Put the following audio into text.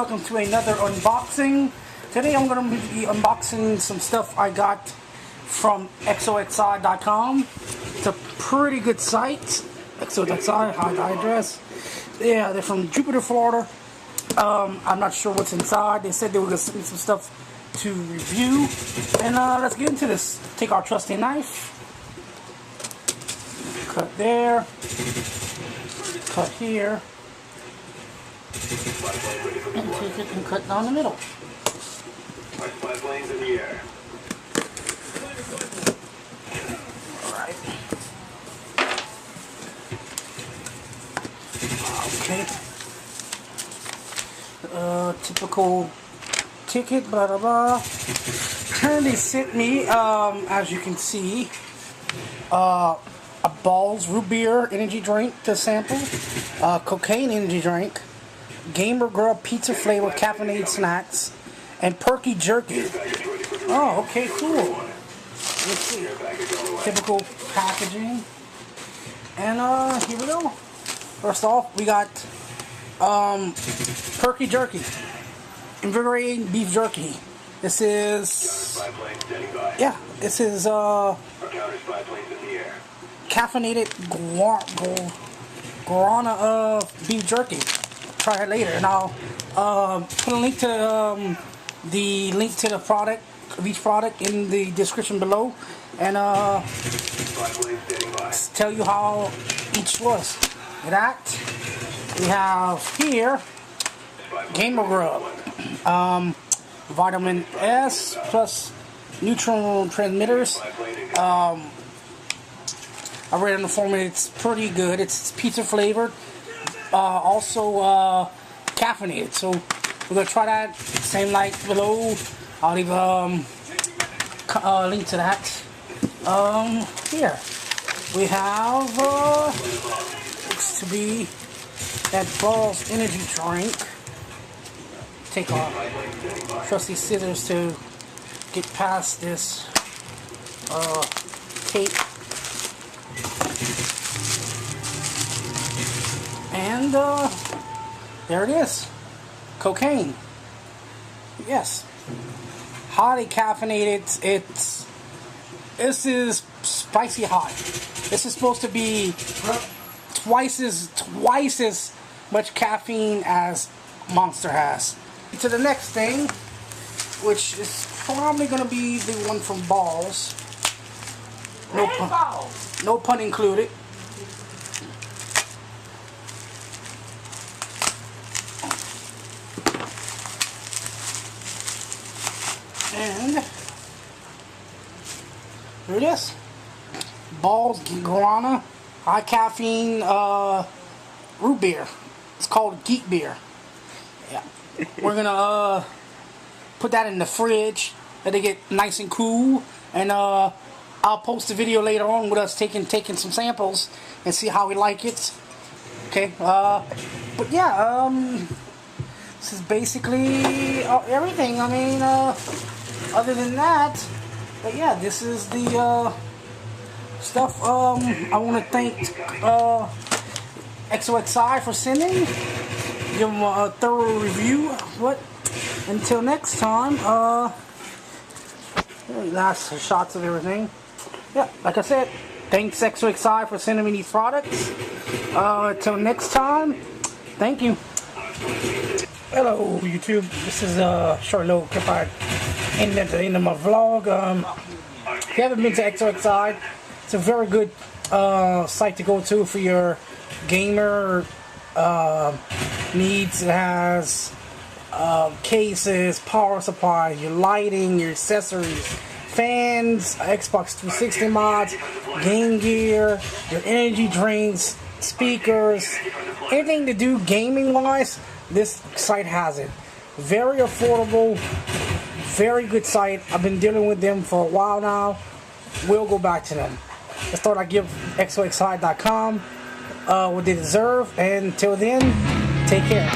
welcome to another unboxing. Today I'm going to be unboxing some stuff I got from Xoxide.com. It's a pretty good site. Xoxide, hide the address. Yeah, they're from Jupiter, Florida. I'm not sure what's inside. They said they were going to send me some stuff to review. And let's get into this. Take our trusty knife. Cut there. Cut here. And take it and cut down the middle. Alright. Okay. Typical ticket, blah blah blah. Currently sent me, as you can see, a Balls root beer energy drink to sample, cocaine energy drink, Gamer Girl pizza flavor caffeinated snacks, and perky jerky. Oh, okay, cool. Let's see. Typical packaging. And here we go. First off, we got perky jerky, invigorating beef jerky. This is, yeah, this is caffeinated guarana beef jerky. Try it later, and I'll put a link to the product of each product in the description below, and tell you how each was. That we have here, Gamer Grub, vitamin S plus neurotransmitters. I read on the formula, it's pretty good. It's pizza flavored, also caffeinated. So we're gonna try that. Same like below. I'll leave a link to that. Here we have looks to be that Balls energy drink. Take our trusty scissors to get past this tape. And there it is. Cocaine. Yes. Highly caffeinated. This is spicy hot. This is supposed to be twice as much caffeine as Monster has. To the next thing, which is probably gonna be the one from Balls. No pun included. And here it is. Balls guarana high caffeine root beer. It's called Geek Beer. Yeah. We're gonna put that in the fridge, let it get nice and cool, and I'll post a video later on with us taking some samples and see how we like it. Okay. But yeah, this is basically everything. I mean, other than that, but yeah, this is the stuff. I want to thank Xoxide for sending. Give them a thorough review. But until next time, last shots of everything. Yeah, like I said, thanks Xoxide for sending me these products. Until next time, thank you. Hello YouTube, this is a short little clip I ended at the end of my vlog. If you haven't been to Xoxide, it's a very good site to go to for your gamer needs. It has cases, power supplies, your lighting, your accessories, fans, Xbox 360 mods, game gear, your energy drinks, speakers, anything to do gaming wise. This site has it. Very affordable, very good site. I've been dealing with them for a while now. We'll go back to them. Just thought I'd give Xoxide.com what they deserve. And until then, take care.